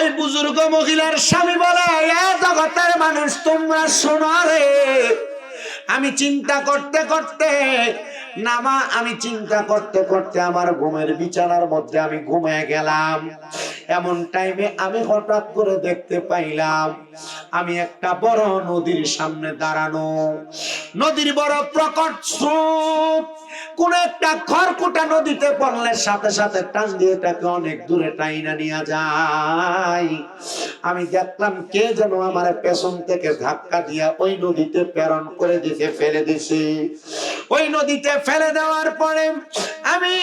ওই বুজুর্গ মহিলার স্বামী বলে, জগতের মানুষ তোমরা শোনো রে, আমি চিন্তা করতে করতে আমি চিন্তা করতে করতে আমার ঘুমের বিছানার মধ্যে আমি ঘুমিয়ে গেলাম। এমন টাইমে আমি হঠাৎ করে দেখতে পাইলাম আমি একটা বড় নদীর সামনে দাঁড়ানো। নদীর বড় প্রকট স্রোত, কোন একটা খড়কুটা নদীতে পড়লে সাথে সাথে টান দিয়ে এটাকে অনেক দূরে টাইনা নিয়ে যায়। আমি দেখলাম কে যেন আমার পেছন থেকে ধাক্কা দিয়া ওই নদীতে প্রেরণ করে দিতে ফেলে দিছে। ওই নদীতে ফেলে দেওয়ার পরে আমি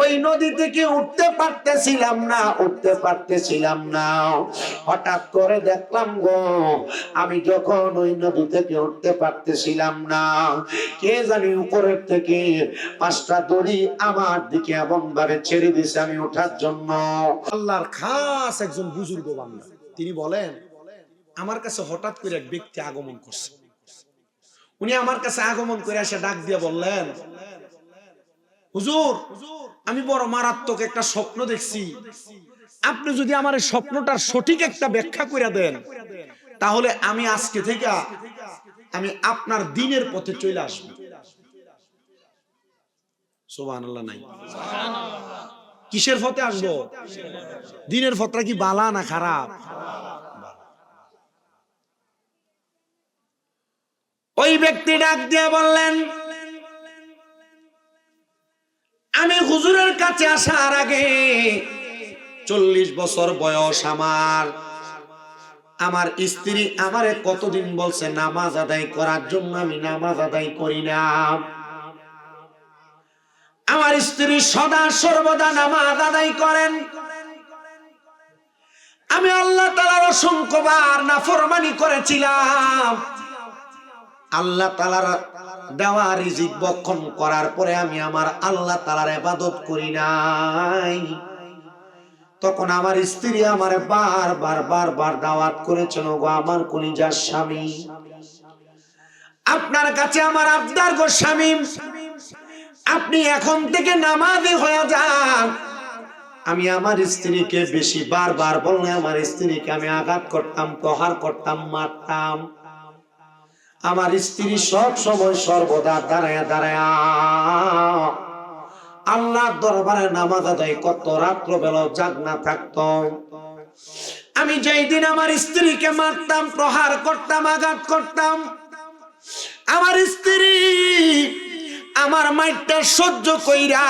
ওই নদী থেকে উঠতে পারতেছিলাম না। হঠাৎ করে দেখলাম গো, আমি যখন ওই নদী থেকে উঠতে পারতেছিলাম না, কে জানি উপরের থেকে 5টা দড়ি আমার দিকে এমন ভাবে ছেড়ে দিছে আমি ওঠার জন্য। আল্লাহর খাস একজন বুজুর্গ বান্দা, তিনি বলেন আমার কাছে হঠাৎ করে এক ব্যক্তি আগমন করছে। উনি আমার কাছে আগমন করে এসে ডাক দিয়ে বললেন, হুজুর, আমি বড় মারাত্মক একটা স্বপ্ন দেখছি, আপনি যদি আমার এই স্বপ্নটার সঠিক একটা ব্যাখ্যা করে দেন, তাহলে আমি আজকে থেকে আমি আপনার দ্বীনের পথে চলে আসবো। সুবহানাল্লাহ নাই? কিসের পথে আসবো? দ্বীনের পথটা কি বালা না খারাপ? ওই ব্যক্তি ডাক দিয়ে বললেন, আমি হুজুরের কাছে আসার আগে 40 বছর বয়স আমার স্ত্রী আমারে কতদিন বলছে নামাজ আদায় করার জন্য, আমি নামাজ আদায় করি না। আমার স্ত্রী সদা সর্বদা নামাজ আদায় করেন, আমি আল্লাহ তাআলার অসংখ্যবার নাফরমানি করেছিলাম। আল্লাহ তাআলার দেওয়া রিজিক ভক্ষণ করার পরে আমি আমার আল্লাহ তাআলার ইবাদত করি নাই। তখন আমার স্ত্রী আমারে বারবার দাওয়াত করেছেন, গো আমার কলিজার স্বামী, আপনার কাছে আমার আবদার গো স্বামী, আপনি এখন থেকে নামাজি হয়ে যান। আমি আমার স্ত্রীকে বেশি বারবার বললে আমার স্ত্রীকে আমি আঘাত করতাম, প্রহার করতাম, মারতাম। আমার স্ত্রী সব সময় সর্বদা দাঁড়ায় আল্লাহর দরবারে নামাজ আদায় করত, রাত্র বেলা জাগনা থাকত। আমি যেই দিন আমার স্ত্রীকে মারতাম, প্রহার করতাম, আঘাত করতাম, আমার স্ত্রী আমার মাইরটা সহ্য কইরা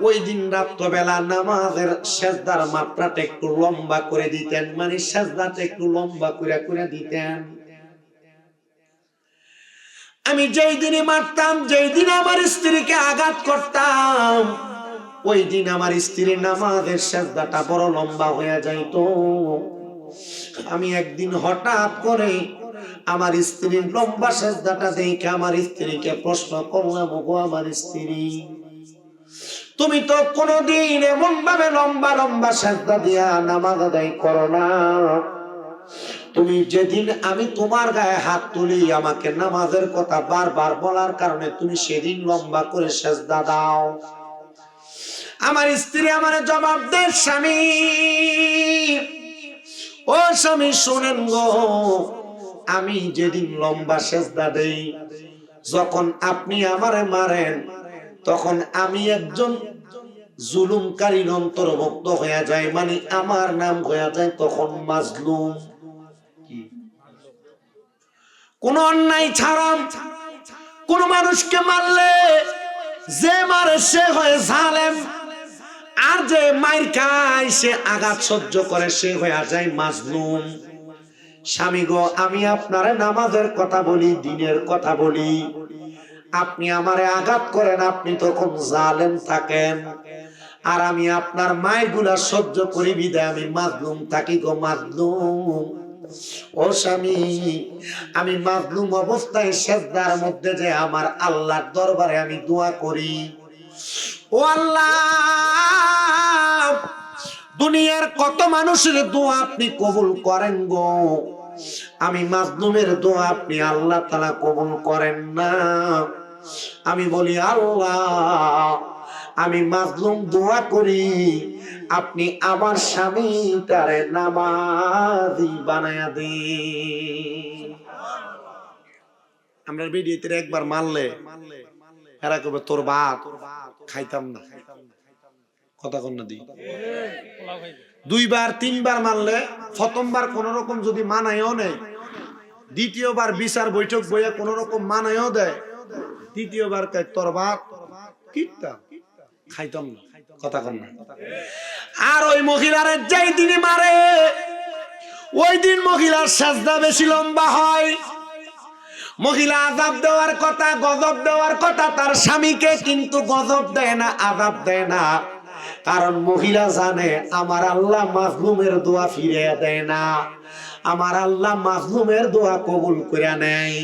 ওই দিন রাত্রবেলা নামাজের সেজদার মাত্রাটা একটু লম্বা করে দিতেন, মানে সেজদাটা একটু লম্বা করে দিতেন। আমি যেই দিনে মারতাম, যেই দিন আমার স্ত্রীকে আঘাত করতাম, ওই দিন আমার স্ত্রীর নামাজের সেজদাটা বড় লম্বা হয়ে যাইত। আমি একদিন হঠাৎ করে আমার স্ত্রীর লম্বা সেজদাটা দেখে আমার স্ত্রীকে প্রশ্ন করলাম, গো আমার স্ত্রী, তুমি তো কোনদিন এমন ভাবে লম্বা সেজদা দিয়া নামাজ আদায় করো না, তুমি যেদিন আমি তোমার গায়ে হাত তুলি আমাকে নামাজের কথা বারবার বলার কারণে তুমি সেদিন লম্বা করে সেজদা দাও। আমার স্ত্রী আমারে জবাব দেয়, স্বামী, ও স্বামী শুনেন গো, আমি যেদিন লম্বা সেজদা দেই, যখন আপনি আমারে মারেন, তখন আমি একজন জুলুমকারীর অন্তর্ভুক্ত হয়ে যায়, মানে আমার নাম হয়ে যায় তখন মাজলুম। কোন অন্যায় ছাড়া কোন মানুষকে মারলে যে মারে সে হয় জালেম, আর যে মাইর খায় সে আঘাত সহ্য করে সে হয়ে যায় মাজলুম। স্বামী গো, আমি আপনারে নামাজের কথা বলি, দ্বীনের কথা বলি, আপনি আমারে আঘাত করেন, আপনি তখন জালেম থাকেন, আর আমি আপনার মায়ের গুলা সহ্য করি বিদায় আমি মাজলুম থাকি গো মাজলুম। ও স্বামী, আমি মাজলুম অবস্থায় সেজদার মধ্যে যে আমার আল্লাহর দরবারে আমি দোয়া করি, ও আল্লাহ, দুনিয়ার কত মানুষের দোয়া আপনি কবুল করেন গো, আমি মাজলুমের দোয়া আপনি আল্লাহ তাআলা কবুল করেন না। আমি বলি, আল্লাহ, আমি মাজলুম দোয়া করি, আপনি আমার স্বামীটারে নামাজি বানায়া দিন। আমরা ভিডিওতে একবার মারলে এরা কবে তোর ভাত খাইতাম না, কথা কন না দি। দুইবার তিনবার মারলে, প্রথমবার কোন রকম যদি মানায়ও নেই, দ্বিতীয়বার বিচার বৈঠক বইয়া কোন রকম মানায়ও দেয়, তৃতীয়বার কয় তোর ভাত কিটা খাইতাম না, কথা কন না। আর ওই মহিলার যেই দিনই মারে ওই দিন মহিলার সাজদা বেশি লম্বা হয়। মহিলা আযাব দেওয়ার কথা, গজব দেওয়ার কথা তার স্বামীকে, কিন্তু গজব দেয় না, আযাব দেয় না। কারণ মহিলা জানে আমার আল্লাহ মাজলুমের দোয়া ফিরিয়ে দেয় না, আমার আল্লাহ মাজলুমের দোয়া কবুল করে নেয়।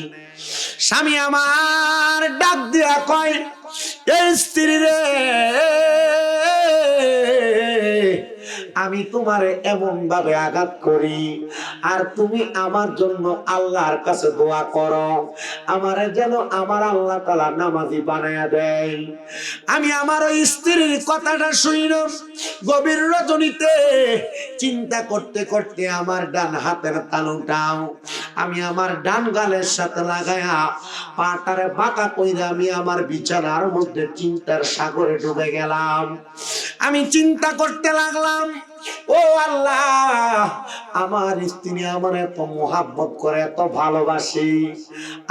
স্বামী আমার ডাক দিয়া কয়, এই স্ত্রী রে, আমি তোমারে এমন ভাবে আঘাত করি আর তুমি আমার জন্য আল্লাহর কাছে দোয়া করো আমারে যেন আমার আল্লাহ তাআলা নামাজি বানায়া দেয়। আমি আমার ওই স্ত্রীর কথাটা শুইল গভীর রজনীতে চিন্তা করতে করতে আমার ডান হাতের তালুটাও আমি আমার ডান গালের সাথে লাগায়া পাটারে বাঁকা কইরা আমি আমার বিছানার মধ্যে চিন্তার সাগরে ডুবে গেলাম। আমি চিন্তা করতে লাগলাম, ও আল্লাহ, আমার স্ত্রী আমার এত মোহাব্বত করে, এত ভালোবাসে।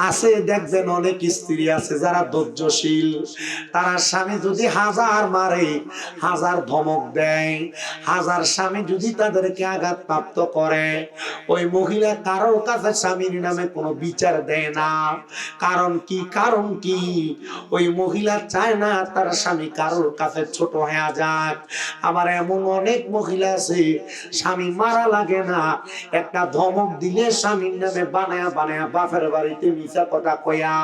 আছে দেখবেন অনেক স্ত্রী আছে যারা ধৈর্যশীল, তারা স্বামী যদি হাজার মারে, হাজার ধমক দেয়, হাজার স্বামী যদি তাদেরকে আঘাত প্রাপ্ত করে, ওই মহিলা কারোর কাছে স্বামীর নামে কোনো বিচার দেয় না। কারণ কি? কারণ কি? ওই মহিলা চায় না তার স্বামী কারোর কাছে ছোট হয়ে যাক। আমার এমন অনেক মহিলা আছে স্বামী মারা লাগে না, একটা ধমক দিলে স্বামীর নামে বানায়া বানায়া বাপের বাড়িতে মিছা কথা কইয়া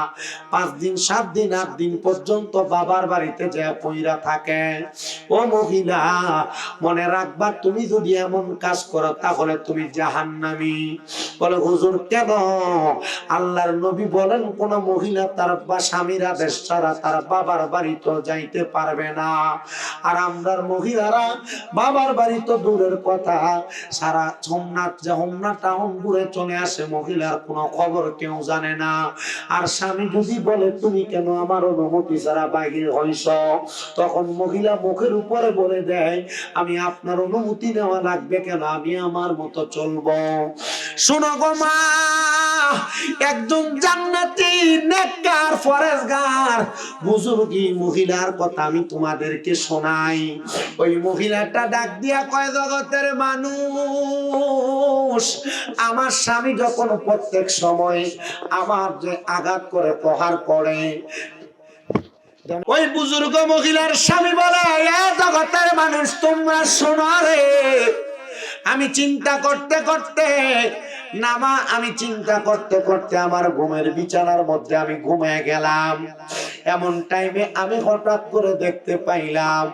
5 দিন 7 দিন 8 দিন পর্যন্ত বাবার বাড়িতে যায় পইরা থাকে। ও মহিলা, মনে রাখবা, তুমি যদি এমন কাজ করো তাহলে তুমি জাহান্নামী। বলে হুজুর কেন? আল্লাহর নবী বলেন কোন মহিলা তার স্বামীর আদেশ ছাড়া তার বাবার বাড়িতে যাইতে পারবে না। আর আমরার মহিলারা বাবার বাড়ি তো দূরের কথা, সারা হোমনা টাউন ঘুরে চলে আসে, মহিলার কোনো খবর কেউ জানে না। আর স্বামী যদি বলে তুমি কেন আমার অনুমতি ছাড়া বাহির হইছ, তখন মহিলা মুখের উপরে বলে দেয় আমি আপনার অনুমতি নেওয়া লাগবে কেন, আমি আমার মতো চলবো। শোনো গো মা, একজন জান্নাতি নেককার ফরেজগার বুজুর্গী মহিলার কথা আমি তোমাদেরকে শোনাই। ওই মহিলাটা ডাক দিয়া কয়, জগতের মানুষ, আমার স্বামী যখন প্রত্যেক সময় আমার যে আঘাত করে প্রহার করে, ওই বুজুর্গ মহিলার স্বামী বলে, এ জগতের মানুষ তোমরা শোনো রে, আমি চিন্তা করতে করতে আমি চিন্তা করতে করতে আমার ঘুমের বিছানার মধ্যে আমি ঘুমিয়ে গেলাম। এমন টাইমে আমি হঠাৎ করে দেখতে পাইলাম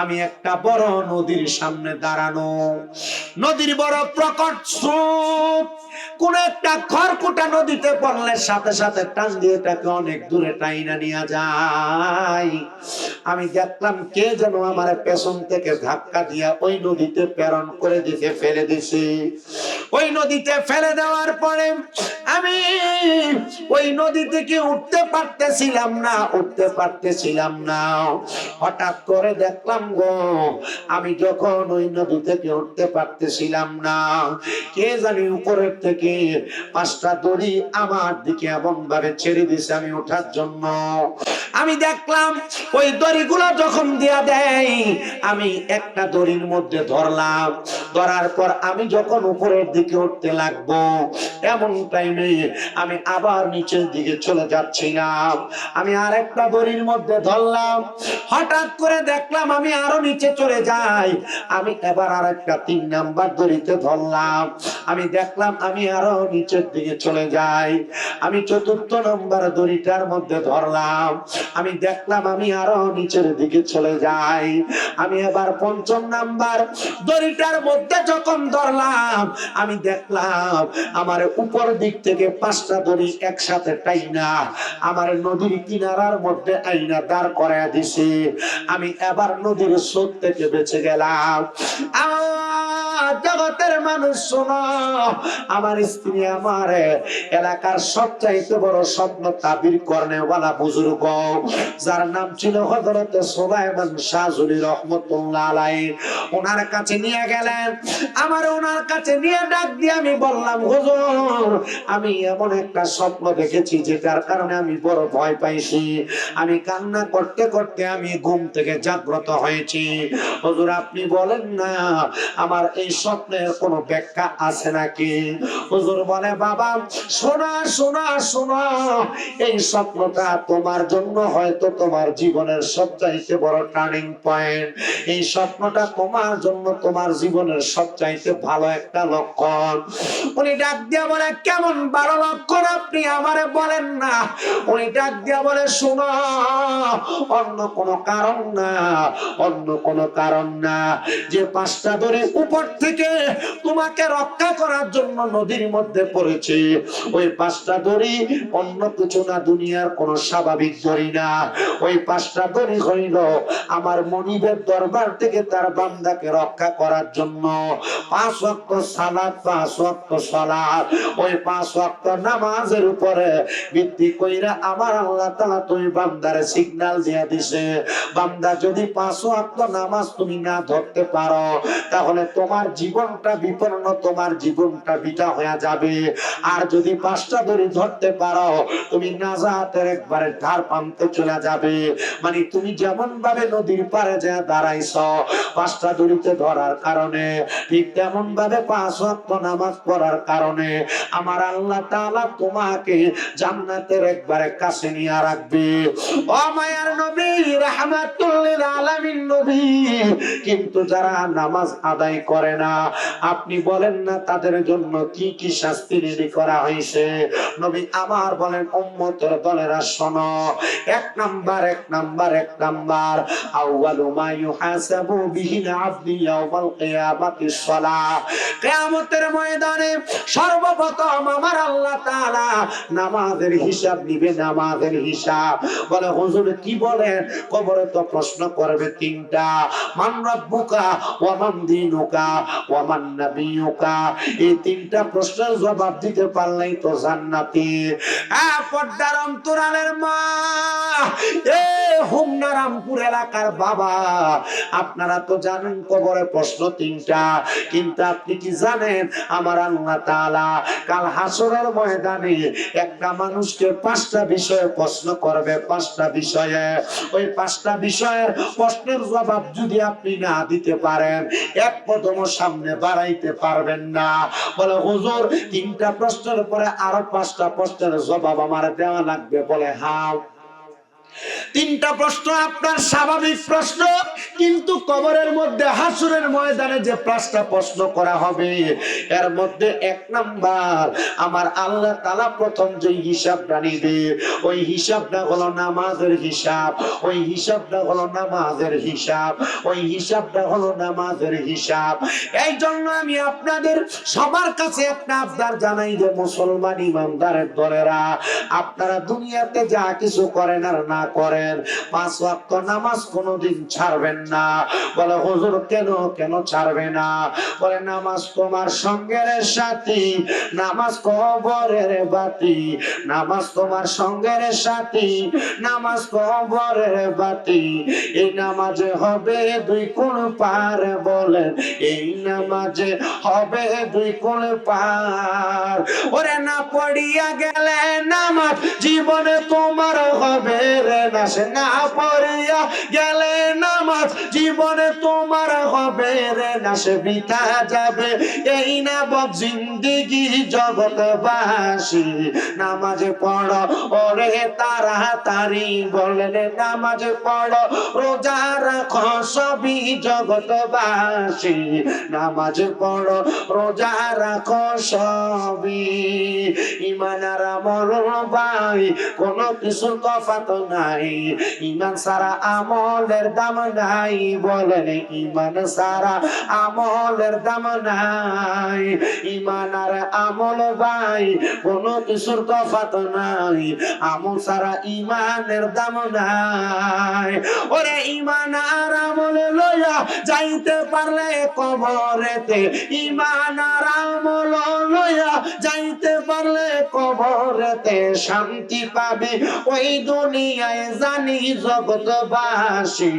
আমি একটা বড় নদীর সামনে দাঁড়ানো। নদীর বড় প্রকট স্রোত, কোন একটা খড়কুটা নদীতে পড়লে সাথে সাথে টান দিয়ে তাকে অনেক দূরে টাইনা নিয়ে যায়। আমি দেখলাম কে যেন আমার পেছন থেকে ধাক্কা দিয়া ওই নদীতে প্রেরণ করে দিতে, ফেলে দিছে। ওই নদীতে ফেলে দেওয়ার পরে আমি ওই নদী থেকে উঠতে পারতেছিলাম না। হঠাৎ করে দেখলাম গো, আমি যখন ওই নদী থেকে উঠতে পারতেছিলাম না, কে জানি উপরের থেকে 5টা দড়ি আমার দিকে এমন ভাবে ছেড়ে দিছে আমি ওঠার জন্য। আমি দেখলাম ওই দড়িগুলো যখন দিয়া দেয়, আমি একটা দড়ির মধ্যে ধরলাম। ধরার পর আমি যখন উপরের দিকে উঠতে লাগবো, এমন টাইমে আমি আবার নিচের দিকে চলে যাচ্ছিলাম। আমি আরেকটা দড়ির মধ্যে ধরলাম। হঠাৎ করে দেখলাম আমি আরো নিচে চলে যাই। আমি এবার আরেকটা 3 নাম্বার দড়িতে ধরলাম। আমি দেখলাম আমি আরো নিচের দিকে চলে যাই। আমি 4র্থ নাম্বার দড়িটার মধ্যে ধরলাম। আমি দেখলাম আমি আরো নিচের দিকে চলে যাই। আমি এবার 5ম নাম্বার দড়িটার মধ্যে যখন ধরলাম, আমি দেখলাম আমার উপর দিক থেকে 5টা দড়ি একসাথে টাইনা আমার নদীর কিনারার মধ্যে আইনা দাঁড় করায় দিছে। আমি এবার নদীর স্রোত থেকে বেঁচে গেলাম। জগতের মানুষ শোনো, আমার স্ত্রী আমার এলাকার সবচাইতে বড় স্বপ্ন তাবির করনেওয়ালা বুজুর্গ, যার নাম ছিল হযরত সুলাইমান শাহজুলি রহমাতুল্লাহ আলাইহি, ওনার কাছে নিয়ে গেলেন। আমার ওনার কাছে নিয়ে ডাক দিয়ে আমি বললাম, হুজুর আমি এমন একটা স্বপ্ন দেখেছি যেটার কারণে আমি বড় ভয় পাইছি। আমি কান্না করতে করতে আমি ঘুম থেকে জাগ্রত হয়েছি। হুজুর আপনি বলেন না আমার এই স্বপ্নের কোনো ব্যাখ্যা আছে নাকি? হুজুর বলে, বাবা শোনা শোনা শোনা, এই স্বপ্নটা তোমার জন্য হয়তো তোমার জীবনের সবচাইতে বড় টার্নিং পয়েন্ট। এই স্বপ্নটা তোমার জন্য তোমার জীবনের সবচাইতে ভালো একটা লক্ষণ। উনি ডাক দিয়া বলে, কেমন ভালো লক্ষণ আপনি আমারে বলেন না? উনি ডাক দিয়া বলে, শোনো অন্য কোনো কারণ না, অন্য কোনো কারণ না, যে 5টা দড়ি উপর থেকে তোমাকে রক্ষা করার জন্য নদীর মধ্যে পড়েছে, ওই 5টা দড়ি অন্য কিছু না, দুনিয়ার কোন স্বাভাবিক দড়ি না। ওই 5টা দড়ি হইল আমার মনিবের দরবার থেকে তার বান্দাকে রক্ষা করার জন্য। 5 ওয়াক্ত সালাত, 5 ওয়াক্ত সালাত, ওই 5 ওয়াক্ত নামাজের উপরে ভিত্তি কইরা আমার আল্লাহ তাআলা তুমি বান্দারে সিগন্যাল দিয়ে দিছে, বান্দা যদি 5 ওয়াক্ত নামাজ তুমি না ধরতে পারো তাহলে তোমার জীবনটা বিপন্ন, তোমার জীবনটা বিটা হয়ে যাবে। আর যদি 5টা দড়ি ধরতে পারো তুমি নাজাতের একবারে ধার প্রান্তে চলে যাবে। মানে তুমি যেমন ভাবে নদীর পাড়ে যা দাঁড়াইছো 5টা দড়িতে ধরার কারণে, ঠিক তেমন ভাবে 5 ওয়াক্ত নামাজ পড়ার কারণে আমার আল্লাহ তাআলা তোমাকে জান্নাতের একবারে কাছে নিয়ে রাখবে। ও মায়ার নবী, রাহমাতুল লিল আলামিন নবী, কিন্তু যারা নামাজ আদায় করে না আপনি বলেন না তাদের জন্য কি কি শাস্তি রেডি করা হয়েছে? নবী আমার বলেন, উম্মতের দলেরা শোনো, 1 নাম্বার আউয়ালু মা ইউহাসাবু বিহিল আবদি ইয়াউমাল কিয়ামাতিস সালাহ। কিয়ামতের ময়দানে সর্বপ্রথম আমার আল্লাহ তাআলা নামাজের হিসাব নিবে, নামাজের হিসাব। বলে হুজুর কি বলেন? কবরে তো প্রশ্ন করবে 3টা, মান রাব্বুকা ওয়া মান দীনুকা ওয়া মান নাবিয়ুকা। এই 3টা প্রশ্নের জবাব দিতে পারলেই তো জান্নাতি। পর্দার অন্তরালের মা, এ হোমনা রামপুর এলাকার বাবা, আপনারা তো জানেন কবরে প্রশ্ন 3টা, কিন্তু আপনি কি জানেন আমার আল্লাহ তাআলা কাল হাসরের ময়দানে একটা মানুষকে 5টা বিষয়ে প্রশ্ন করবে, 5টা বিষয়ে। ওই 5টা বিষয়ের প্রশ্নের জবাব যদি আপনি না দিতে পারেন 1 কদমও সামনে বাড়াইতে পারবেন না। বলে হুজুর 3টা প্রশ্নের পরে আরো 5টা প্রশ্নের জবাব আমার দেওয়া লাগবে। বলে হ্যাঁ, 3টা প্রশ্ন আপনার স্বাভাবিক প্রশ্ন, কিন্তু কবরের মধ্যে হাসরের ময়দানে যে 5টা প্রশ্ন করা হবে এর মধ্যে 1 নাম্বার আমার আল্লাহ তাআলা প্রথম যে হিসাবটা নিবে ওই হিসাবটা হলো নামাজের হিসাব, ওই হিসাবটা হলো নামাজের হিসাব, ওই হিসাবটা হলো নামাজের হিসাব। এই জন্য আমি আপনাদের সবার কাছে একটা আবদার জানাই যে মুসলমান ইমানদারের দলেরা, আপনারা দুনিয়াতে যা কিছু করেন আর না করেন 5 ওয়াক্ত নামাজ কোনোদিন ছাড়বেন না। বলে হুজুর কেন কেন ছাড়বে না? বলে নামাজ তোমার সঙ্গের সাথী, নামাজ কবরের বাতি, নামাজ তোমার সঙ্গের সাথী, নামাজ কবরের বাতি। এই নামাজে হবে 2 কোণ পার, বলেন এই নামাজে হবে 2 কোণ পার। ওরে না পড়িয়া গেলে নামাজ জীবনে তোমার হবে রে নাশ, না পড়িয়া গেলে নামাজ জীবনে তোমার হবে রে নাশ, বৃথা যাবে এই নাবব জিন্দেগি জগৎবাসী। নামাজে পড়ো ওরে তাড়াতাড়ি, বলেন নামাজে পড়ো রোজা রাখো সবই জগৎবাসী, নামাজে পড়ো রোজা রাখো সবই। ইমান আর আমল ভাই কোনো কিছু তফাৎ নাই, ইমান ছাড়া আমলের দাম নাই। ভাই বলেন ঈমান সারা আমলের দাম নাই, ঈমান আর আমল ভাই কোনো কিছুর তফাৎ নাই, আমল সারা ঈমানের দাম নাই। ওরে ঈমান আর আমল লইয়া যাইতে পারলে কবরেতে, ঈমান আর আমল লইয়া যাইতে পারলে কবরেতে শান্তি পাবে ওই দুনিয়ায় জানি জগৎবাসী।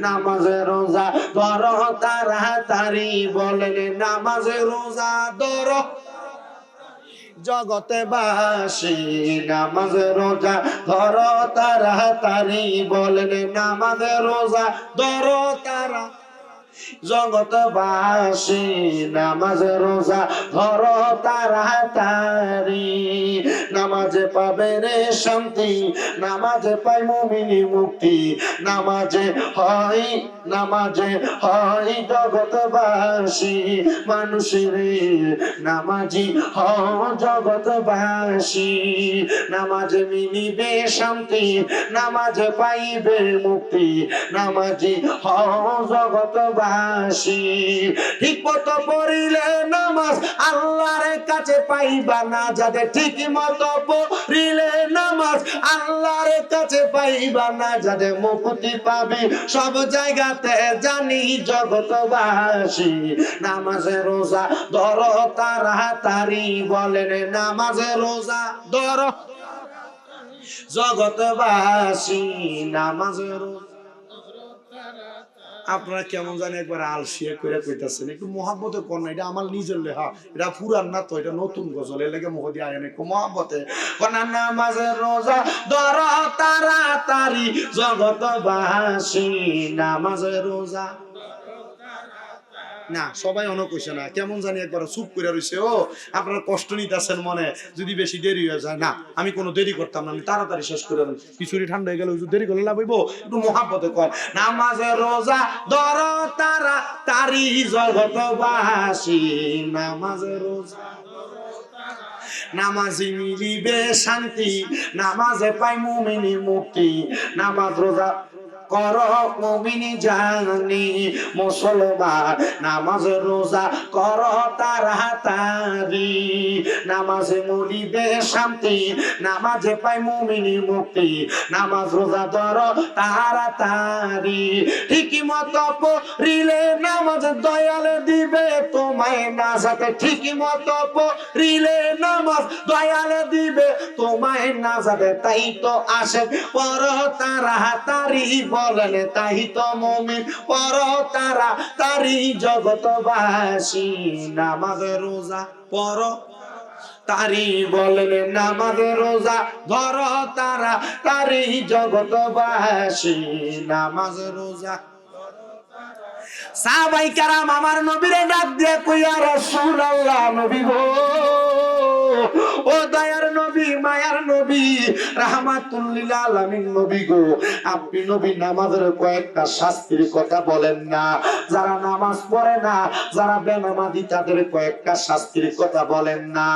নামাজ রোজা ধরো তাড়াতাড়ি বলেন, নামাজ রোজা ধরো জগৎবাসী, নামাজ রোজা ধরো তাড়াতাড়ি বলেন, নামাজ রোজা ধরো তারা জগৎবাসী, নামাজ রোজা ধরো তাড়াতাড়ি। নামাজে পাবে রে শান্তি, নামাজে পাই মুমিনি মুক্তি, নামাজে হয় জগৎবাসী। মানুষের নামাজি হও জগৎবাসী, নামাজে মিলিবে শান্তি, নামাজে পাইবে মুক্তি, নামাজি হও জগৎবাসী। ঠিক মতো পড়িলে নামাজ আল্লাহর কাছে পাইবা না যাদের, ঠিক মতো পড়িলে নামাজ আল্লাহর কাছে পাইবা না যাদের, মুক্তি পাবে সব জায়গাতে জানি জগৎবাসী। নামাজে রোজা ধরো তাড়াতাড়ি বলেন, নামাজে রোজা ধরো জগৎবাসী, নামাজে রোজা। আপনারা কেমন জানি একবার আলসিয়া করে কইতাছেন, একটু মহাব্বতে কর না, এটা আমার নিজের লেখা, এটা পুরান না তো, এটা নতুন গজল, এর লেগে মুখ দিয়ে আয়েন একটু মহাব্বতে কনা। নামাজের রোজা ধরো তাড়াতাড়ি জগৎবাসী, নামাজের রোজা। না সবাই অনেক কইছে না, কেমন জানি একবার চুপ করে রইছে। ও আপনারা কষ্ট নিতেছেন মনে, যদি বেশি দেরি হয়ে যায়। না আমি কোনো দেরি করতাম না, আমি তাড়াতাড়ি শেষ করে দেব। কিছুরি ঠান্ডা হয়ে গেলে দেরি করলে লাভ হইব, একটু মহাব্বতে কর। নামাজের রোজা ধরো তাড়াতাড়ি জগৎবাসী, নামাজের রোজা। নামাজে মিলিবে শান্তি, নামাজে পাই মুমিনি মুক্তি, নামাজ রোজা কর মুমিনি জানি মুসলমান, নামাজ রোজা কর তাড়াতাড়ি, নামাজে মিলিবে শান্তি, নামাজে পাই মুমিনি মুক্তি, নামাজ রোজা ধর তাড়াতাড়ি। ঠিকই মতো পড়িলে নামাজ দয়াল দিবে তোমায় নাজাতে, ঠিকই মতো পড়িলে নামাজ দয়াল দিবে তোমায় নাজাতে। তাই তো আসে পর তাড়াতাড়ি বলেন, তাই তো মুমিন পর তাড়াতাড়ি জগৎবাসী। নামাজ রোজা পর তারি বলেন, নামাজ রোজা ধর তাড়াতাড়ি জগৎবাসী, নামাজ রোজা। সাহাবায়ে কেরাম আমার নবীরে ডাক দিয়ে কইয়া, রাসূলুল্লাহ নবী গো, ও দয়ার নবী, মায়ার নবী, রাহমাতুল লিল আলামিন নবী গো, আপনি নবী নামাজের কয়েকটা শাস্তির কথা বলেন না। যারা নামাজ পড়ে না, যারা বেনামাজি, তাদের কয়েকটা শাস্তির কথা বলেন না।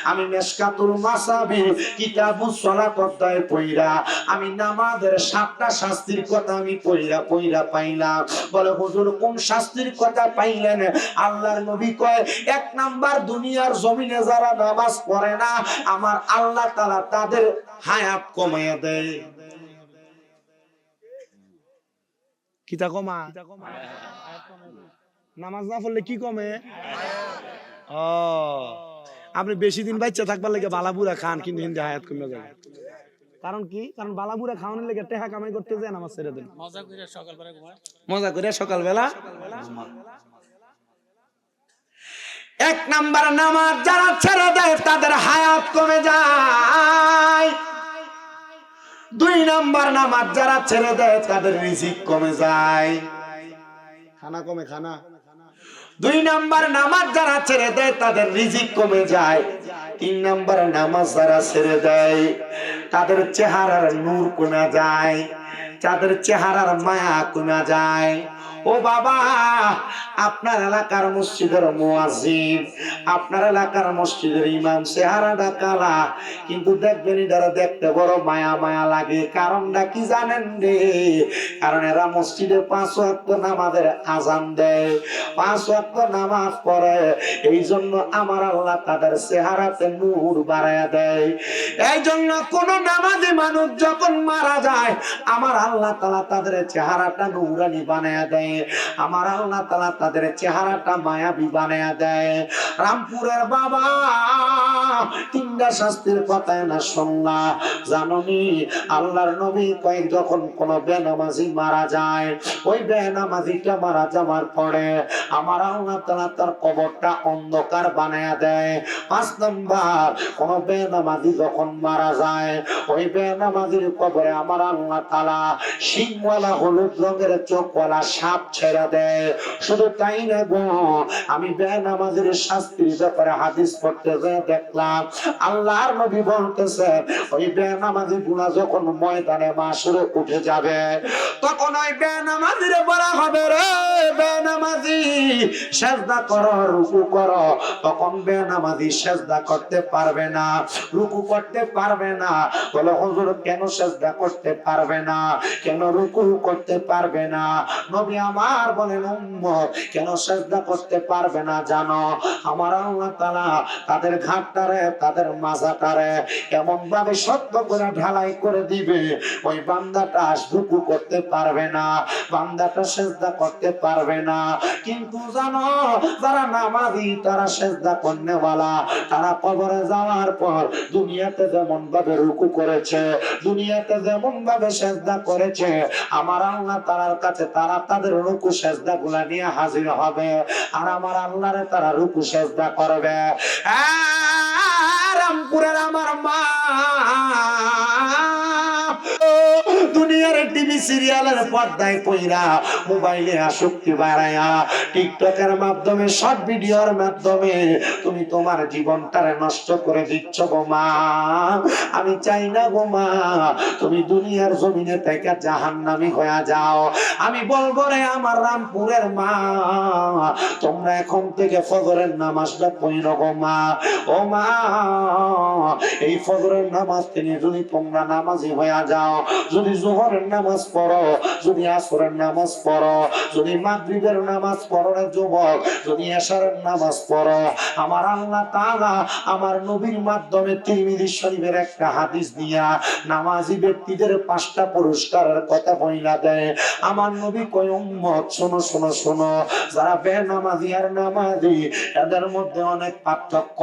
আমি মিশকাতুল মাসাবিহ কিতাবুস সালাত অধ্যায় পড়া আমি নামাজের 7টা শাস্তির কথা আমি পড়া পাইলাম। বলে হুজুর কোন শাস্তির কথা পাইলেন? আল্লাহর নবী কয়, 1 নাম্বার দুনিয়ার জমিনে যারা নামাজ পড়ে না, আমার আল্লাহ তাআলা তাদের হায়াত কমাইয়া দেয়। কিতা কমা? নামাজ না পড়লে কি কমে? আপনি বেশি দিন বাচ্চা থাকবার লাগে বালাবুরা খান, কিন্তু হিন্দে হায়াত কমে যাবে। কারণ কি? কারণ বালাবুরা খাওয়ানোর লেগে টেহা কামাই করতে যায়, নামাজ ছেড়ে দেন। মজা করে সকালবেলা 1 নাম্বার নামাজ যারা ছেড়ে দেয় তাদের হায়াত কমে যায়। 2 নাম্বার নামাজ যারা ছেড়ে দেয় তাদের রিজিক কমে যায়। খানা কমে, খানা। 2 নাম্বার নামাজ যারা ছেড়ে দেয় তাদের রিজিক কমে যায়। 3 নাম্বার নামাজ যারা ছেড়ে দেয় তাদের চেহারার নূর কমে যায়, তাদের চেহারার মায়া কমে যায়। ও বাবা, আপনার এলাকার মসজিদের মুয়াজ্জিন, আপনার এলাকার মসজিদের ইমাম চেহারাটা কালা, কিন্তু দেখবেন এরা দেখতে বড় মায়া মায়া লাগে। কারণটা কি জানেন রে? কারণ এরা মসজিদে 5 ওয়াক্ত নামাজের আজান দেয়, 5 ওয়াক্ত নামাজ পড়ে। এই জন্য আমার আল্লাহ তাদের চেহারাতে নূর বাড়ায়া দেয়। এই জন্য কোন নামাজি মানুষ যখন মারা যায়, আমার আল্লাহ তাআলা তাদের চেহারাটা নূরানি বানায়া দেয়। আমার আল্লাহ তাআলা তাদের চেহারাটা মায়াবী বানায়া দেয়। রামপুরের বাবা 3টা শাস্তির কথা না শুনলা জাননি? আল্লাহর নবী কয় যখন কোন বেনামাজি মারা যায়, ওই বেনামাজিটা মারা যাওয়ার পরে আমার আল্লাহ তাআলা তার কবরটা অন্ধকার বানায়া দেয়। 5 নাম্বার, কোন বেনামাজি যখন মারা যায়, ওই বেনামাজির কবরে আমার আল্লাহ তাআলা শিংওয়ালা হলুদ রঙের চোখওয়ালা সাপ ছেড়ে দেয়। শুধু তাই না গো, আমি বেনামাজির শাস্তির ব্যাপারে হাদিস পড়তে যেয়ে দেখলাম আল্লাহর নবী বলতেছে, ওই বেনামাজি গুলা যখন ময়দানে মাশরে উঠে যাবে, তখন ওই বেনামাজিরে বলা হবে, রে বেনামাজি সিজদা করো, রুকু করো। তখন বেনামাজি সিজদা করতে পারবে না, রুকু করতে পারবে না। বলে হুজুর কেন সিজদা করতে পারবে না, কেন রুকু করতে পারবে না? নবী আমার বলেন, উম্মত কেন সিজদা করতে পারবে না জানো? আমার আল্লাহ তাআলা তাদের ঘাটটারে, তাদের মাজাটারে এমন ভাবে শক্ত করে ঢালাই করে দিবে, ওই বান্দাটা রুকু করতে পারবে না, বান্দাটা সিজদা করতে পারবে না। কিন্তু জানো, যারা নামাজি তারা সিজদা করনেওয়ালা, তারা কবরে যাওয়ার পর দুনিয়াতে যেমন ভাবে রুকু করেছে, দুনিয়াতে যেমন ভাবে সিজদা করেছে, আমার আল্লাহ তাআলার কাছে তারা তাদের রুকু সিজদা গুলা নিয়ে হাজির হবে, আর আমার আল্লাহরে তারা রুকু সিজদা করবে। রামপুরের আমার মা দুনিয়ার টিভি সিরিয়ালের পর্দায় পইরা, মোবাইলে আসক্তি বাড়ায়া, টিকটকের মাধ্যমে, শর্ট ভিডিওর মাধ্যমে তুমি তোমার জীবনটারে নষ্ট করে দিচ্ছ গো মা। আমি চাই না গো মা তুমি দুনিয়ার জমিনে থেকে জাহান্নামী হয়ে যাও। আমি বলবো রে আমার রামপুরের মা, তোমরা এখন থেকে ফজরের নামাজটা পড়ো গো মা। ও মা, এই ফজরের নামাজ থেকে যদি তোমরা নামাজি হয়ে যাও, যদি যোহরের নামাজ পড়ো, যদি আসরের নামাজ পড়ো, যদি মাগরিবের নামাজ পড়ো রে যুবক, যদি এশারের নামাজ পড়ো, আমার আল্লাহ তাআলা আমার নবীর মাধ্যমে তিরমিজি শরীফের একটা হাদিস দিয়া নামাজি ব্যক্তিদের 5টা পুরস্কারের কথা বইলা দেয়। আমার নবী কয়, উম্মত শোনো শোনো শোনো, যারা বেনামাজি আর নামাজি এদের মধ্যে অনেক পার্থক্য।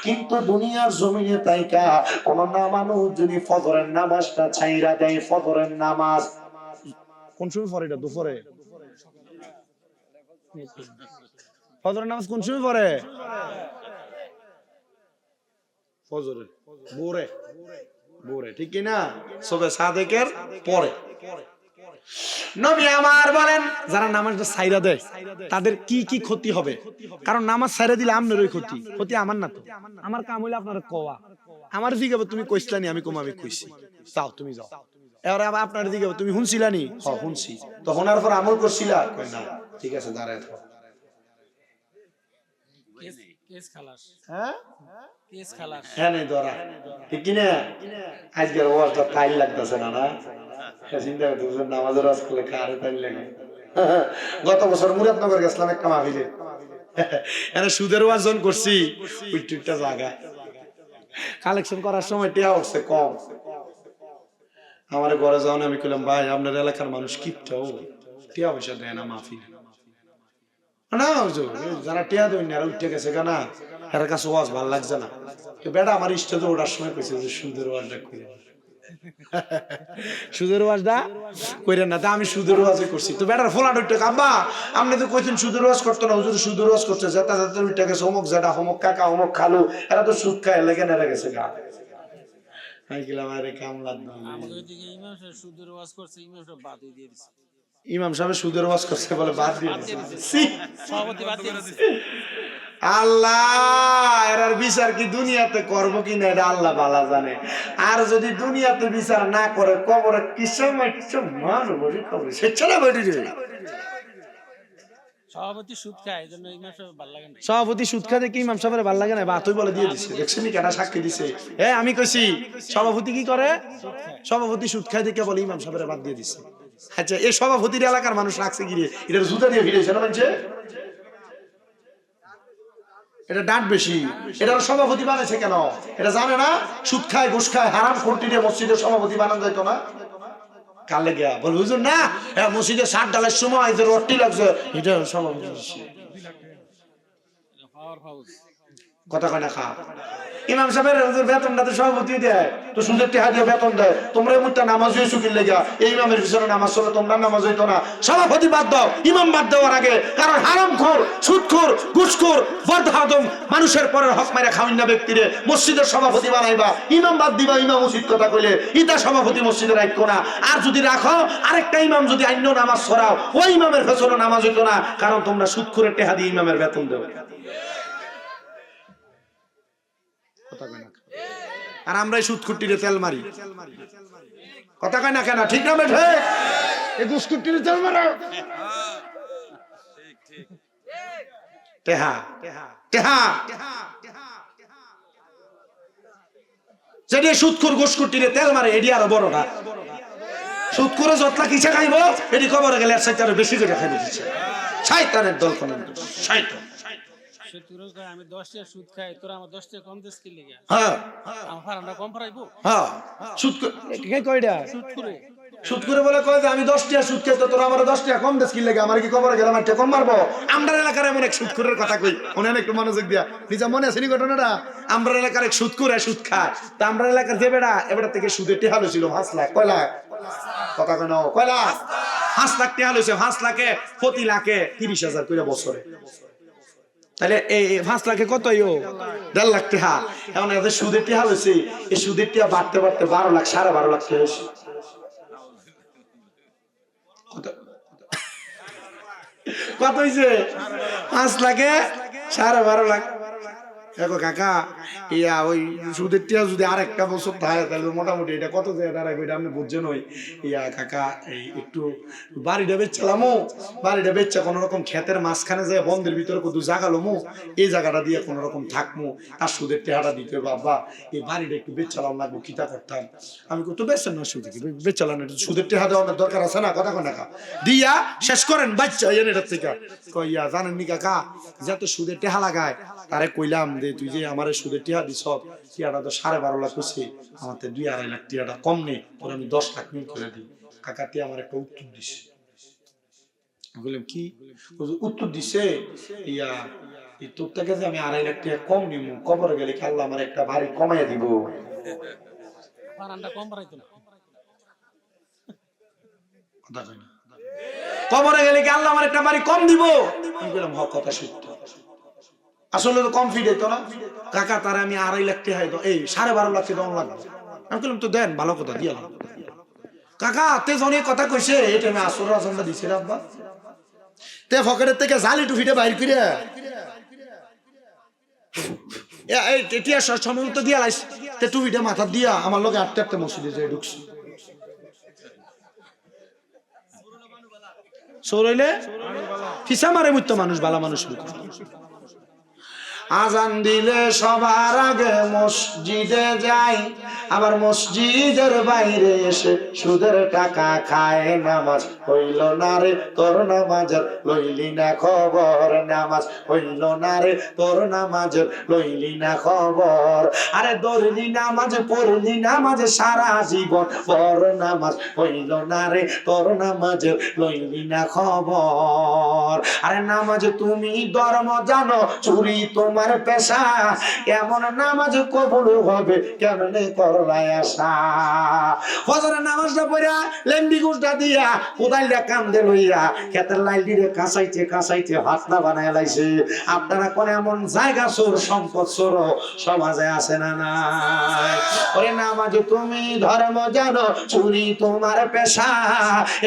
কিন্তু দুনিয়ার জমিনে তাইকা কোন না মানুষ যদি ফজরের নামাজটা ছাইরা দেয়, ফজরের নামাজ কোন সময় পড়ে? এটা দুপুরে ফজরের নামাজ কোন সময় পড়ে? ফজরে ভোরে, ভোরে ঠিক কি না? সবে সাদেকের পরে। নবী আমার বলেন, যারা নামাজটা ছাইরা দেয় তাদের কি কি ক্ষতি হবে? কারণ নামাজ ছাইরা দিলে আপনারই ক্ষতি, ক্ষতি আমার না তো। আমার কাম হইলে আপনার কোয়া, আমার জিগাবে তুমি কইছলানি, আমি কম আমি কইছি, যাও তুমি যাও। এবার আপনার জিগাবে তুমি শুনছিলানি, হ্যাঁ শুনছি, তখন আর পর আমল করছিলা, কই না, ঠিক আছে দাঁড়ায় থাকো। কেস খালাস, হ্যাঁ কেস খালাস, হ্যাঁ নেই ধরা, ঠিক কি না? আজকের ওয়াজটা টাইল লাগতেছে না, না চিন্তা করতে নামাজের ওয়াজ করলে কারে টাইল লাগে। গত বছর মুরাদনগর গেছিলাম একটা মাহফিলে, এনে সুদের ওয়াজ যখন করছি, ওই টুইটটা জায়গা কালেকশন করার সময় টিয়া উঠছে কম। আমার ঘরে যাও আমি কইলাম, ভাই আপনার এলাকার মানুষ কিপটাও, টিয়া পয়সা দেয় না মাহফিল না, যারা টিয়া দেন না উঠে গেছে কেনা, এর কাছে ওয়াজ ভালো লাগছে না। তো বেটা আমার স্টেজে ওঠার সময় কইছে যে সুদের ওয়াজটা করে, সুদের ওয়াজটা কইরেন না। তা আমি সুদের ওয়াজই করছি। তো বেটার ফোলাট উঠে, আব্বা আপনি তো কইছেন সুদের ওয়াজ করতো না, হুজুর সুদের ওয়াজ করছে, যেটা যেটা উঠে গেছে, অমুক যেটা, অমুক কাকা, অমুক খালু, এরা তো সুদ খায়, লেগে নেড়ে গেছে গা। আমি গেলাম, আরে কামলা আমাদের ওইদিকে ইমাম সাহেব সুদের ওয়াজ করছে, ইমাম সাহেব বাদ দিয়ে দিছে। ইমাম সাহেব সুদের ওয়াজ করছে বলে বাদ দিয়ে দিছে। সভাপতি বাদ দিয়ে দিছে। আল্লাহ এর বিচার কি দুনিয়াতে করবো কিনা এটা আল্লাহ ভালো জানে। আর যদি দুনিয়াতে বিচার না করে, কবরে কি সময় মারবো, কবরে সেটা বেটি সভাপতি সুদ খায় এই জন্য ইমাম সাহেব ভালো লাগে না। সভাপতি সুদ খায় দেখে ইমাম সাহেবের ভালো লাগে না, বাতই বলে দিয়ে দিছে। দেখছেন কেনা সাক্ষী দিছে। আমি কইছি সভাপতি কি করে? সভাপতি সুদ খায় দেখে বলে ইমাম সাহেবের বাদ দিয়ে দিছে। আচ্ছা, এই সভাপতির এলাকার মানুষ রাখছে গিয়ে এটা জুতা দিয়ে ফিরেছে না মানছে, এটা ডাঁট বেশি। এটা সভাপতি বানাইছে কেন? এটা জানে না সুদ খায় ঘুষ খায় হারাম খুঁটিতে মসজিদের সভাপতি বানানো যাইতো না? কালে গিয়া বল হুজুর না মসজিদে 60 ডালের সময় যে রটি লাগছে এটা সভাপতি। পাওয়ার হাউস কথা কয় না খা। ইমাম সাহেবের হুজুর বেতনটা তো সভাপতি দেয়, তো সুদের টাকা দিয়ে বেতন দেয়। তোমরা এমনটা নামাজ হয়েছো কি লেগা? এই ইমামের পিছনে নামাজ চলে, তোমরা নামাজ হইতো না। সভাপতি বাদ দাও, ইমাম বাদ দেওয়ার আগে। কারণ হারামখোর, সুদখোর, ঘুষখোর, বদহাদম মানুষের পরের হক মাইরা খাওয়ান না ব্যক্তিরে মসজিদের সভাপতি বানাইবা, ইমাম বাদ দিবা। ইমাম উচিত কথা কইলে ইটা সভাপতি মসজিদে রাখো না। আর যদি রাখো আরেকটা ইমাম যদি আইন্য নামাজ ছড়াও, ওই ইমামের পেছনে নামাজ হইতো না। কারণ তোমরা সুদখোরের টাকা দিয়ে ইমামের বেতন দেবে। আর আমরা এই সুদকুটিরে তেল মারি। কথা কয় না কেন? ঠিক না বেঠে? এই দুষ্কুটিরে তেল মারো। টেহা টেহা যেটি সুদকুর ঘুষকুটিরে তেল মারে এটি আরো বড় না। সুদকুরে যতলা কিসে খাইব এটি কবরে গেলে আর সাইটারে বেশি করে খাইবে দিচ্ছে। শয়তানের দল কোন শয়তান। আমি 10 টাকা সুদ খাই, তোরা আমার 10 টাকা কম দিস কি লেগে? হ্যাঁ আমার ফারানটা কম ফারাইবো? হ্যাঁ সুদ কয়টা সুদ করে সুদ করে বলে কয় যে আমি 10 টাকা সুদ খাই, তো তোরা আমার 10 টাকা কম দিস কি লেগে? আমার কি কবরে গেলাম আর টাকা কম মারবো? আমরা এলাকার এমন এক সুদখোরের কথা কই, ওনার একটু মনোযোগ দিয়া। নিজে মনে আছে নি ঘটনাটা? আমরা এলাকার এক সুদখোর সুদ খায়। তা আমরা এলাকার যে বেড়া এবারে থেকে সুদের টাকা হলো 5 লাখ। কয় লাখ? কথা কেন? কয় লাখ? 5 লাখ টাকা হইছে। 5 লাখে প্রতি লাখে 30,000 করে বছরে। তাহলে এই 5 লাখে কত? 1.5 লাখ টাকা। এখন এদের সুদের টাকা হয়েছে, এই সুদের টাকা বাড়তে বাড়তে 12 লাখ 12.5 লাখ টাকা হয়েছে। কত হয়েছে? 5 লাখে 12.5 লাখ। দেখো কাকা, ইয়া ওই সুদের টিয়া যদি আরেকটা বছর থাকে তাহলে মোটামুটি এটা কত যায় দাঁড়াবে এটা আপনি বুঝছেন। ওই ইয়া কাকা এই একটু বাড়িটা বেচছিলামো, বাড়িটা বেচছে কোনো রকম ক্ষেতের মাঝখানে যায় বন্ধের ভিতরে কত জাগালোমো, এই জায়গাটা দিয়ে কোনো রকম থাকমো, তার সুদের টেহাটা দিতে বাবা এই বাড়িটা একটু বেচলাম লাগবো, কিতা করতাম। আমি কত বেচছেন না সুদ বেচলাম না, সুদের টেহা দেওয়ার দরকার আছে না? কথা কয় না কা দিয়া শেষ করেন বাচ্চা এটার থেকে। কইয়া জানেন নি কাকা যত সুদের টেহা লাগায় তারে কইলাম যে তুই যে আমার সুদের টিয়া দিস, টিয়াটা তো 12.5 লাখ হচ্ছে, আমার 2-2.5 লাখ টিয়াটা কম নেই, তোর আমি 10 লাখ মিল করে দিই। কাকা টিয়া আমার একটা উত্তর দিছে। বললাম কি উত্তর দিছে? ইয়া এই তোরটাকে যে আমি 2.5 লাখ টিয়া কম নিব, কবরে গেলে কি আল্লাহ আমার একটা বাড়ি কমাইয়া দিব? ফারানটা কম ফারাইতো না। কথা কই না, কবরে গেলে কি আল্লাহ আমার একটা বাড়ি কম দিব? আমি বললাম হক কথা সত্য। আসলে তো কম ফিট হইতো না কাকা, তারা আমি 2.5 লাখ টাকা এই 12.5 লাখ টাকা দাম লাগবে। আমি বললাম তো দেন, ভালো কথা দিয়ে কাকা। তে জনে কথা কইছে এটা আমি আসর রাজনটা দিছি রে আব্বা। তে পকেটের থেকে জাল একটু ফিটে বাইর করে এই টিয়া সময় তো দিয়া লাইস, তে টুপিটা মাথা দিয়া আমার লগে আটতে আটতে মসজিদে যাই ঢুকছি। সরইলে ফিসা মারে মুত্ত মানুষ ভালো মানুষ। আজান দিলে সবার আগে মসজিদে যাই, আবার মসজিদের বাইরে এসে সুদের টাকা খায়। নামাজ হইল না রে তোর নামাজের লইলি না খবর, নামাজ হইল না রে তোর নামাজের লইলি না খবর। আরে দৌড়লি নামাজ পড়লি নামাজ সারা জীবন, বর নামাজ হইল না রে তোর নামাজের লইলি না খবর। আরে নামাজ তুমি ধর্ম জানো, চুরি তোমার পেশা, এমন নামাজ কবুল হবে কেমনে করলাই আশা। ফজরের নামাজটা পড়া লেন্ডি গুজটা দিয়া কোদালটা কান্দে লইয়া ক্ষেতের লাইলিরে কাঁচাইতে কাঁচাইতে ভাতনা বানায় লাইছে। আপনারা কোন এমন জায়গা চোর সম্পদ চোর সমাজে আছে না নাই? ওরে নামাজ তুমি ধর্ম জানো, চুরি তোমার পেশা,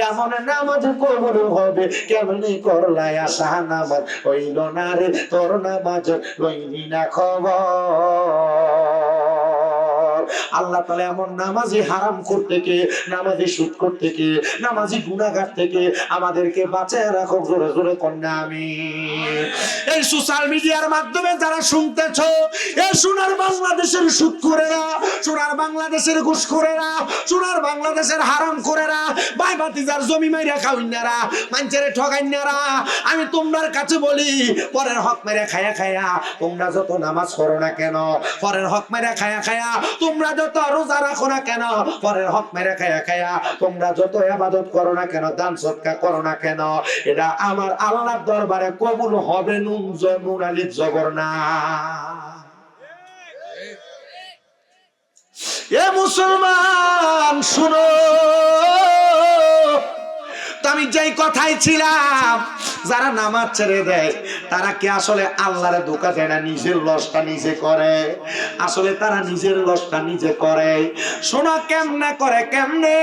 এমন নামাজ কবুল হবে কেমনে করলাই আশা। নামাজ হইল না রে তোর নামাজ লইলি না খবর। আল্লাহ তাআলা এমন নামাজি হারাম করতে কে, নামাজি সুদ করতে কে, নামাজি গুনাহগার থেকে আমাদেরকে বাঁচায় রাখো। জোরে জোরে কন্যা আমিন। এই সোশ্যাল মিডিয়ার মাধ্যমে যারা শুনতেছো, এই সোনার বাংলাদেশের সুদ করে না, সোনার বাংলাদেশের ঘুষ করে না, সোনার বাংলাদেশের হারাম করে না, ভাই ভাতিজার জমি মাইরা খাওয়াইনারা, মানুষের ঠগাইনারা, আমি তোমার কাছে বলি, পরের হক মেরে খায়া খায়া তোমরা যত নামাজ পড়ো না কেন, পরের হক মেরে খায়া খায়া তোমরা যত রোজা রাখো না কেন, পরের হক মেরে খায়া খায়া তোমরা যত ইবাদত করো না কেন, দান সদকা করো না কেন, এটা আমার আল্লাহর দরবারে কবুল হবে নুন আলিফ জবর না। এ মুসলমান শুনো, আমি যেই কথাই ছিলাম, যারা নামাজ ছেড়ে দেয় তারা কি আসলে আল্লাহরে ধোঁকা দেয় না, নিজের লসটা নিজে করে, আসলে তারা নিজের লসটা নিজে করে। শোনা কেমনে করে, কেমনে?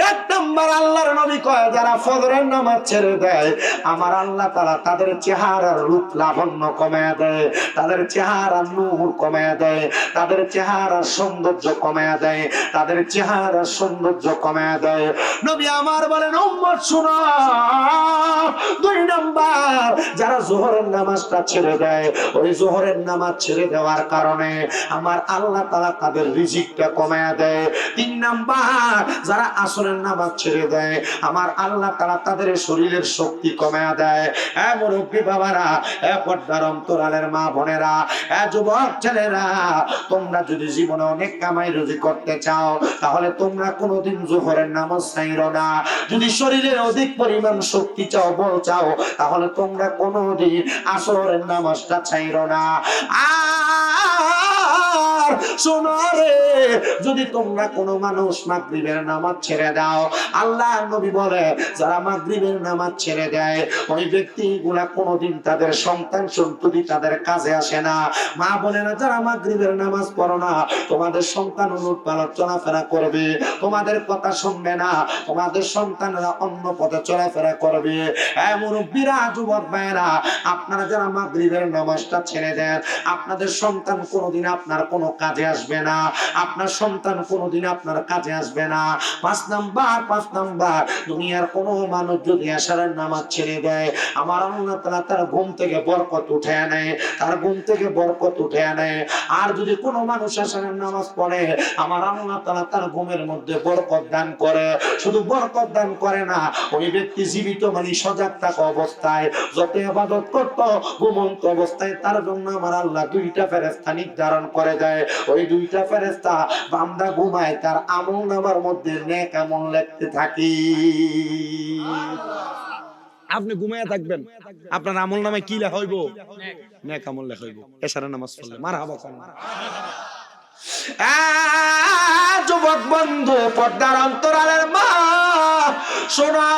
এক নম্বর আল্লাহর নবী কয়, যারা ফজরের নামাজ ছেড়ে দেয় আমার আল্লাহ তাআলা তাদের চেহারার রূপ লাবণ্য কমায় দেয়, তাদের চেহারার নূর কমায় দেয়, তাদের চেহারার সৌন্দর্য কমায় দেয়, তাদের চেহারার সৌন্দর্য কমায় দেয়। নবী আমার বলেন, উম্মত শুনো, দুই নাম্বার যারা যোহরের নামাজটা ছেড়ে দেয়, ওই যোহরের নামাজ ছেড়ে দেওয়ার কারণে আমার আল্লাহ তাআলা তাদের রিজিকটা কমায়া দেয়। তিন নাম্বার যারা আসরের নামাজ ছেড়ে দেয় আমার আল্লাহ তাআলা তাদের শরীরের শক্তি কমায়া দেয়। এ মুরব্বী বাবারা, এ পর্দার অন্তরালের মা বোনেরা, এ যুবক ছেলেরা, তোমরা যদি জীবনে অনেক কামাই রুজি করতে চাও তাহলে তোমরা কোনোদিন যোহরের নামাজ ছাইরো না। যদি শরীরে অধিক পরিমাণ শক্তি চাও, বল চাও, তাহলে তোমরা কোনোদিন আসরের নামাজটা ছাইরো না। আর শোনো রে, যদি তোমরা কোনো মানুষ মাগরিবের নামাজ ছেড়ে দাও, আল্লাহ নবী বলে যারা মাগরিবের নামাজ ছেড়ে দেয় ওই ব্যক্তিগুলা কোনোদিন তাদের সন্তান সন্ততি তাদের কাজে আসে না। মা বোনেরা, যারা মাগরিবের নামাজ পড়ো না, তোমাদের সন্তান উলট পালট চলাফেরা করবে, তোমাদের কথা শুনবে না, তোমাদের সন্তানরা অন্য পথে চলাফেরা করবে। এই মুরব্বিরা, যুবক ভাইরা, আপনারা যারা মাগরিবের নামাজটা ছেড়ে দেন, আপনাদের সন্তান কোনোদিন আপনার কোনো কাজে আসবে না, আপনার সন্তান কোনোদিন আপনার কাজে আসবে না। পাঁচ নাম্বার দুনিয়ার কোনো মানুষ যদি এশারের নামাজ ছেড়ে দেয় আমার আল্লাহ তাআলা তার ঘুম থেকে বরকত উঠে নেয়, তার ঘুম থেকে বরকত উঠে নেয়। আর যদি কোনো মানুষ এশারের নামাজ পড়ে আমার আল্লাহ তাআলা তার ঘুমের মধ্যে বরকত দান করে। শুধু বরকত দান করে না, ওই ব্যক্তি জীবিত মানে সজাগ থাকা অবস্থায় যত ইবাদত করত, ঘুমন্ত অবস্থায় তার জন্য আমার আল্লাহ দুইটা ফেরেশতা নির্ধারণ করে দেয়। ওই দুইটা ফেরেশতা বান্দা ঘুমায় তার আমলনামার মধ্যে নেক আমল লিখতে থাকি। আপনি ঘুমায়া থাকবেন, আপনার আমলনামায় কি লেখা হইব? নেক আমল লেখা হইব। এশারের নামাজ পড়লে মারহাবা কোন। যুবক বন্ধু, পর্দার অন্তরালের মা, শোনা,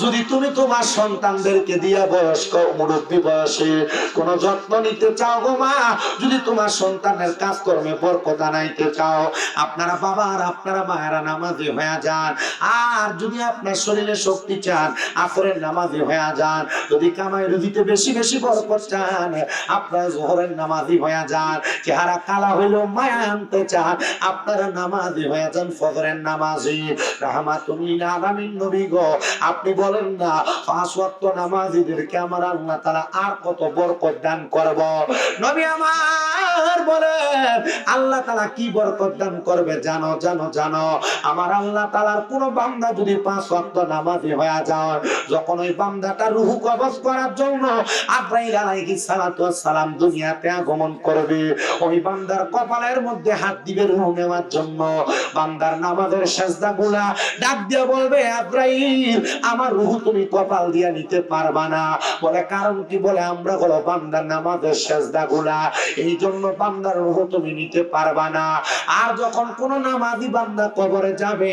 যদি তুমি তোমার সন্তানদেরকে দিয়া বয়স্ক মুরব্বী বয়সে কোন যত্ন নিতে চাও গো মা, যদি তোমার সন্তানের কাজকর্মে বরকত আনাইতে চাও, আপনারা বাবা আর আপনারা মায়েরা নামাজি হয়ে যান। আর যদি আপনার শরীরে শক্তি চান, আসরের নামাজি হয়ে যান। যদি কামাই রুজিতে বেশি বেশি বরকত চান, আপনারা যোহরের নামাজি হয়ে যান। চেহারা কালা হইলেও মায়া আনতে চান, আপনারা নামাজি হয়ে যান, ফজরের নামাজি। রাহমাতুল্লিল আলামিন নবী গো, আপনি বলেন না পাঁচ ওয়াক্ত নামাজীদেরকে আমার আল্লাহ তাআলা আর কত বরকত দান করব। নবী আমার বলেন আল্লাহ তাআলা কি বরকত দান করবে জানো? আমার আল্লাহ তাআলার কোন বান্দা যদি পাঁচ ওয়াক্ত নামাজি হয়ে যায়, যখন ওই বান্দাটা রূহ কবজ করার জন্য আজরাইল আলাইহিস সালাতু ওয়াস সালাম দুনিয়াতে আগমন করবে, ওই বান্দার কপালের মধ্যে হাত দিবে রূহ নেওয়ার জন্য। বান্দার নামাজের সিজদাগুলা ডাক দিয়ে বলবে, আজরাইল আমার রূহ তুমি কপাল দিয়া নিতে পারবা না। বলে কারণ কি? বলে আমরা হলো বান্দার নামাজের সিজদাগুলা, এই জন্য বান্দার রূহ তুমি নিতে পারবা না। আর যখন কোন নামাজি বান্দা কবরে যাবে,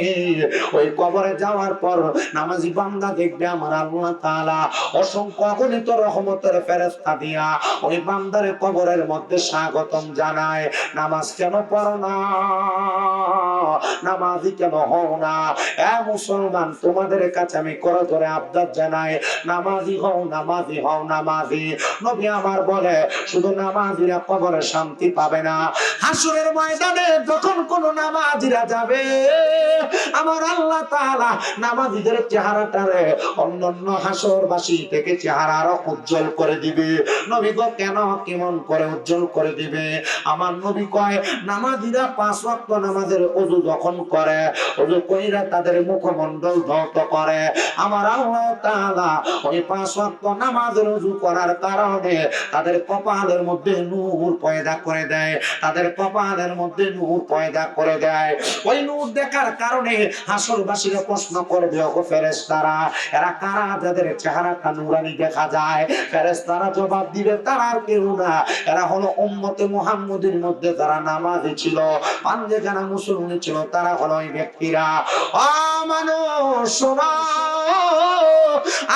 ওই কবরে যাওয়ার পর নামাজি বান্দা দেখবে আমার আল্লাহ তাআলা অসংখ্য অগণিত রহমতের ফেরেশতা দিয়া ওই বান্দারে কবরের মধ্যে স্বাগতম জানায়। নামাজ কেন পড়ো না? নামাজি কেন হও না? এ মুসলমান, তোমাদের কাছে আমি করে ধরে আবদার জানাই, নামাজি হও, নামাজি হও, নামাজি। নবী আমার বলে শুধু নামাজিরা কবরে শান্তি পাবে না, হাসরের ময়দানে যখন কোন নামাজিরা যাবে, আমার আল্লাহ তাআলা নামাজিদের চেহারাটারে অন্যান্য হাসরবাসী থেকে চেহারা আরো উজ্জ্বল করে দিবে। নবী গো কেন, কেমন করে উজ্জ্বল করে দিবে? আমার নবী কয়, নামাজিরা 5 ওয়াক্ত নামাজের ওযু যখন করে, ওযু কইরা তাদের মুখমণ্ডল ধৌত করে, আমার আল্লাহ তাআলা ওই 5 ওয়াক্ত নামাজের ওযু করার কারণে তাদের কপালের মধ্যে নূর পয়দা করে দেয়, তাদের কপালের মধ্যে নূর পয়দা করে দেয়। ওই নূর দেখার কারণে হাসরবাসীরা প্রশ্ন করবে, ওগো ফেরেশতারা, এরা কারা যাদের চেহারাটা নূরানি দেখা যায়? ফেরেশতারা জবাব দিবে, তারা আর কেউ না, এরা হলো উম্মতে মুহাম্মদের মধ্যে যারা নামাজি ছিল, পাঞ্জেখানা মুসলমান ছিল, তারা হলো ওই ব্যক্তিরা। ও মানুষ শোনো,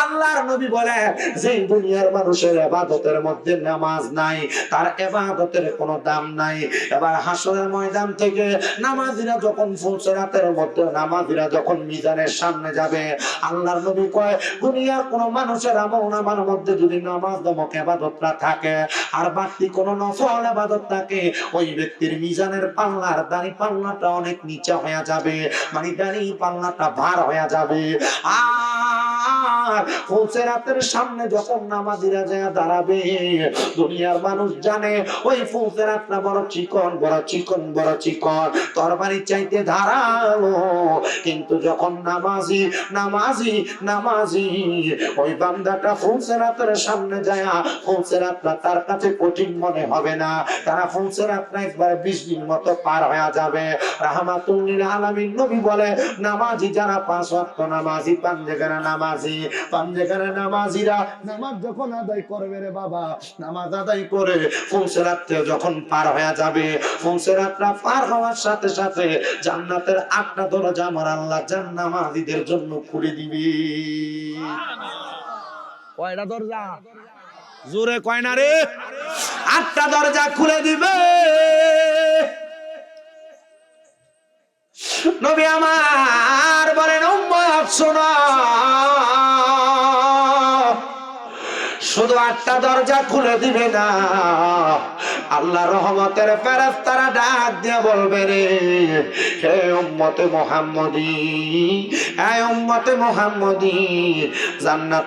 আল্লাহর নবী বলে, যে দুনিয়ার মানুষের ইবাদতের মধ্যে নামাজ নাই, তার ইবাদতের কোনো দাম নাই। এবার হাসরের ময়দান থেকে নামাজিরা যখন ফুলসিরাতের মধ্যে, নামাজিরা যখন মিজানের সামনে যাবে, আল্লাহর নবী কয়, দুনিয়ার কোন মানুষের আমলনামার মধ্যে যদি নামাজ নামক ইবাদতটা থাকে আর বাড়তি কোন নফল ইবাদত থাকে, ওই ব্যক্তির মিজানের পাল্লার দাড়ি পাল্লাটা অনেক নিচে হয়ে যাবে, মানে দাড়ি পাল্লাটা ভার হয়ে যাবে। আর ফুলসিরাতের সামনে যখন নামাজিরা যায় দাঁড়াবে, দুনিয়ার মানুষ জানে ওই ফুলসিরাতটা বড় চিকন, বড় চিকন, বড় চিকন, তরবারি চাইতে ধারালো। কিন্তু যখন নামাজি নামাজি নামাজি ওই বান্দাটা ফুলসিরাতের সামনে যায়, ফুলসিরাতটা তার কাছে কঠিন মনে হবে না, তারা ফুলসিরাতটা একবার 20 দিন মতো পার হয়ে যাবে। রাহমাতুল লিল আলামিন নবী বলে, নামাজি যারা 5 ওয়াক্ত নামাজি, পাঞ্জেখানা নামাজি, পাঞ্জেখানা নামাজিরা নামাজ যখন আদায় করবে রে বাবা, নামাজ আদায় করে ফুলসিরাতটা যখন পার হয়ে যাবে, ফুলসিরাতটা পার হওয়ার সাথে সাথে জান্নাতের 8টা দরজা আমার আল্লাহ জান্নাতীদের জন্য খুলে দিবে। কয়টা দরজা? জোরে কয় না রে? 8টা দরজা খুলে দিবে। নবী আমার বলেন, উম্মত শোনো, শুধু 8টা দরজা খুলে দিবে না, আল্লাহ রহমতের ফেরেশতারা ডাক দিয়ে বলবে, রে হে উম্মতে মুহাম্মদী, হে উম্মতে মুহাম্মদী, জান্নাত